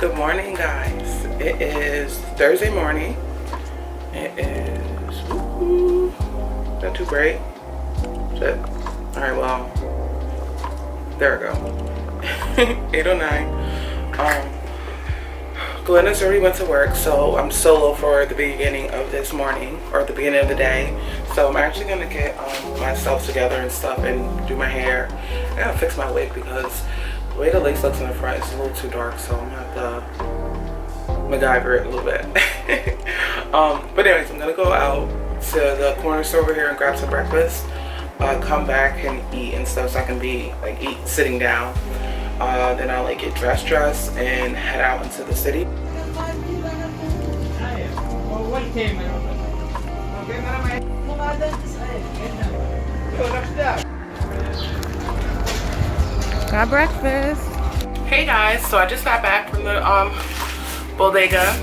Good morning, guys. It is Thursday morning. It is not too bright. Shit. All right, well, there we go. 8:09. Glenda's already went to work, so I'm solo for the beginning of this morning, or the beginning of the day. So I'm actually gonna get myself together and stuff and do my hair. I gotta fix my wig because the way the lace looks in the front is a little too dark, so I'm gonna have to MacGyver it a little bit. But anyways, I'm gonna go out to the corner store over here and grab some breakfast. Come back and eat and stuff, so I can be eat sitting down. Then I'll get dressed and head out into the city. Got breakfast. Hey guys, so I just got back from the bodega.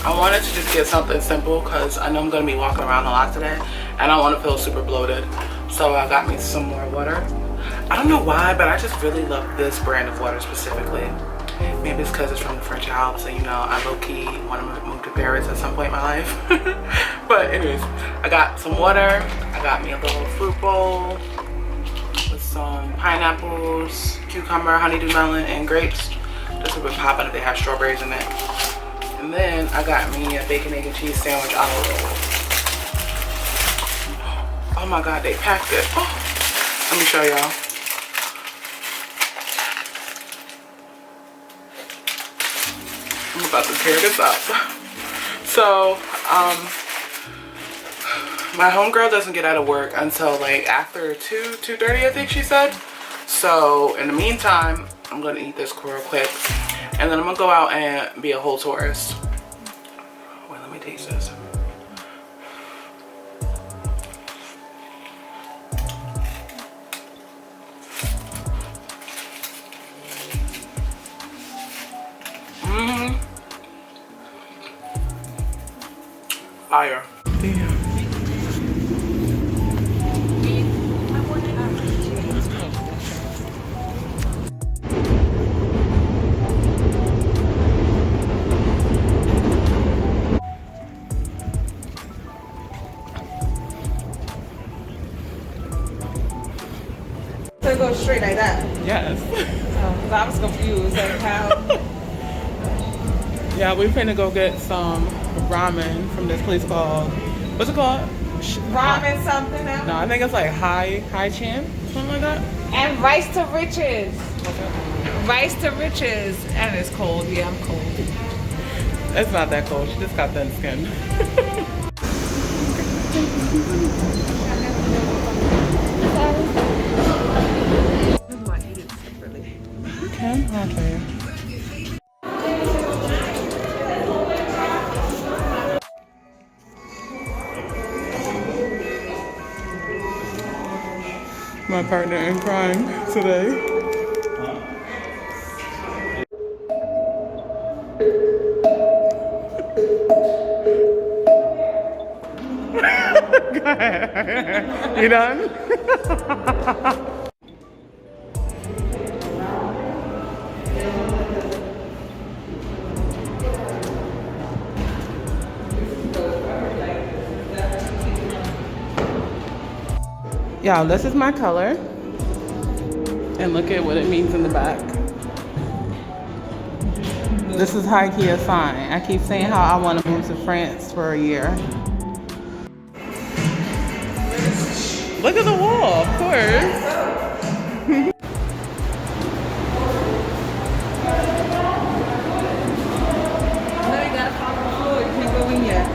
I wanted to just get something simple because I know I'm gonna be walking around a lot today and I don't want to feel super bloated. So I got me some more water. I don't know why, but I just really love this brand of water specifically. Maybe it's because it's from the French Alps and I low-key want to move to Paris at some point in my life. But anyways, I got some water. I got me a little fruit bowl with some pineapples, cucumber, honeydew melon, and grapes. This would be popping if they have strawberries in it. And then I got me a bacon, egg, and cheese sandwich on a roll. Oh my God, they packed it. Oh, let me show y'all. I'm about to tear this up. So, my homegirl doesn't get out of work until after 2:30, I think she said. So in the meantime, I'm gonna eat this real quick, and then I'm gonna go out and be a whole tourist. Wait, let me taste this. Fire. Damn. So it goes straight like that? Yes. Because I was confused how. Yeah, we're finna go get some ramen from this place called, what's it called? Ramen something else? No, I think it's High Chan, something like that. And rice to riches. Okay. Rice to riches. And it's cold. Yeah, I'm cold. It's not that cold. She just got thin skin. You can? I'll tell you. My partner in crime today. Go ahead. You done? Y'all, this is my color. And look at what it means in the back. This is high key a sign. I keep saying how I want to move to France for a year. Look at the wall, of course. No, you gotta follow the floor. You can't go in yet.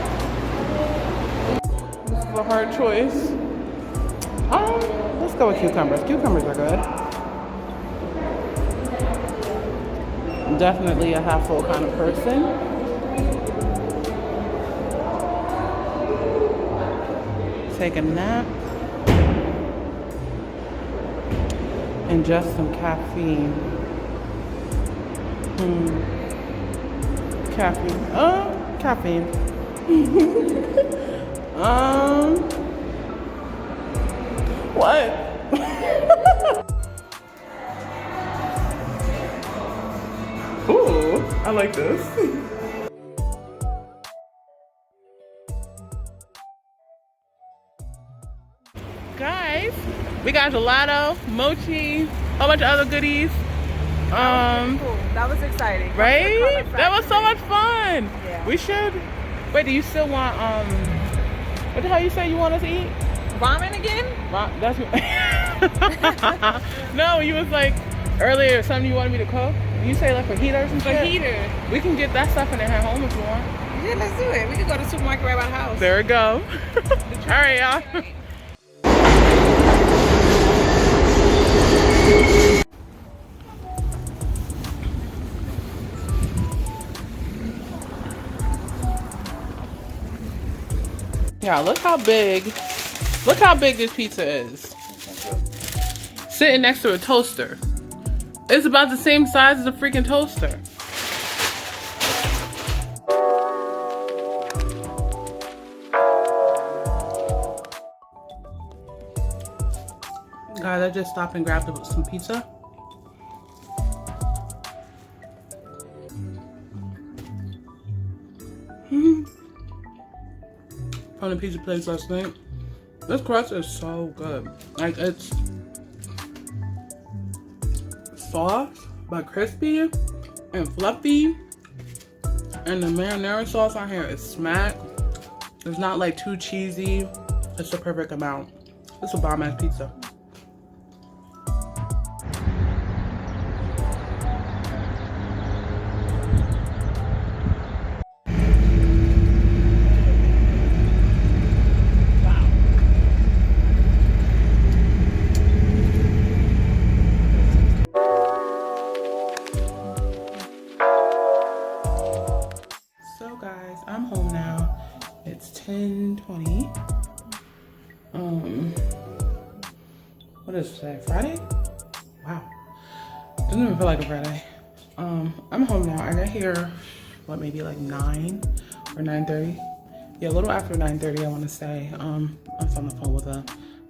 This is a hard choice. Let's go with cucumbers. Cucumbers are good. Definitely a half full kind of person. Take a nap. And just some caffeine. Caffeine. Caffeine. What? Ooh. I like this. Guys, we got gelato, mochi, a whole bunch of other goodies. Cool. That was exciting. Right? That was so much fun. Yeah. We should. Wait, do you still want what the hell you say you want us to eat? Ramen again? That's no, you was like earlier something you wanted me to cook. You say like fajita or some shit? Fajita. We can get that stuff and then head home if you want. Yeah, let's do it. We can go to the supermarket right by the house. There we go. All right, y'all. Yeah, look how big this pizza is. Sitting next to a toaster. It's about the same size as a freaking toaster. Guys, I just stopped and grabbed some pizza. From the pizza place last night. This crust is so good. Like, it's soft but crispy and fluffy. And the marinara sauce on here is smack. It's not like too cheesy. It's the perfect amount. It's a bomb ass pizza. So guys, I'm home now. It's 10:20. What is today? Friday? Wow. Doesn't even feel like a Friday. I'm home now. I got here, what, maybe like 9 or 9:30? Yeah, a little after 9:30, I want to say. I was on the phone with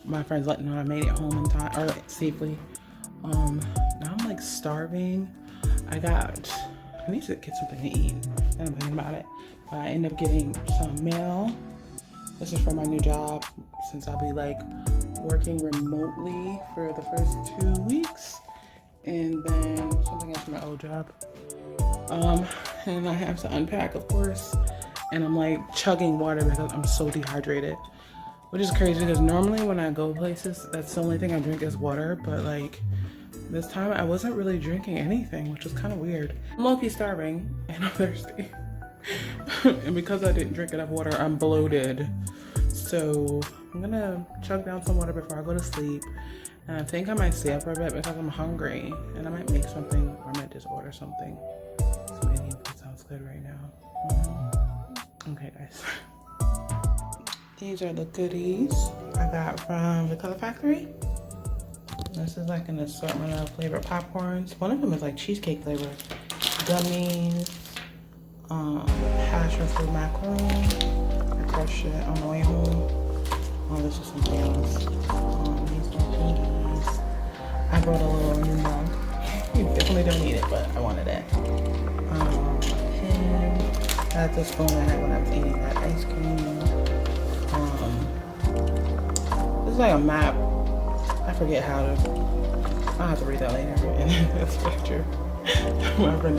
my friends letting know I made it home in time, or like, safely. Now I'm like starving. I need to get something to eat. And I'm thinking about it. But I end up getting some mail. This is for my new job, since I'll be like working remotely for the first 2 weeks. And then something else for my old job. And I have to unpack, of course. And I'm like chugging water because I'm so dehydrated. Which is crazy because normally when I go places, that's the only thing I drink is water. But like this time I wasn't really drinking anything, which was kind of weird. I'm low-key starving and I'm thirsty. And because I didn't drink enough water, I'm bloated. So I'm gonna chug down some water before I go to sleep. And I think I might stay up for a bit because I'm hungry. And I might make something, or I might just order something. Some Indian food sounds good right now. Okay, guys. These are the goodies I got from the Color Factory. This is like an assortment of flavored popcorns. One of them is like cheesecake flavor. Gummies, hash roasted macaron. I crushed it on the way home. Oh, this is something else. These are cookies. I brought a little new mug. You definitely don't need it, but I wanted it. A pen. That's the spoon I had when I was eating that ice cream. This is like a map. I forget how to. I'll have to read that later. And this picture. My friend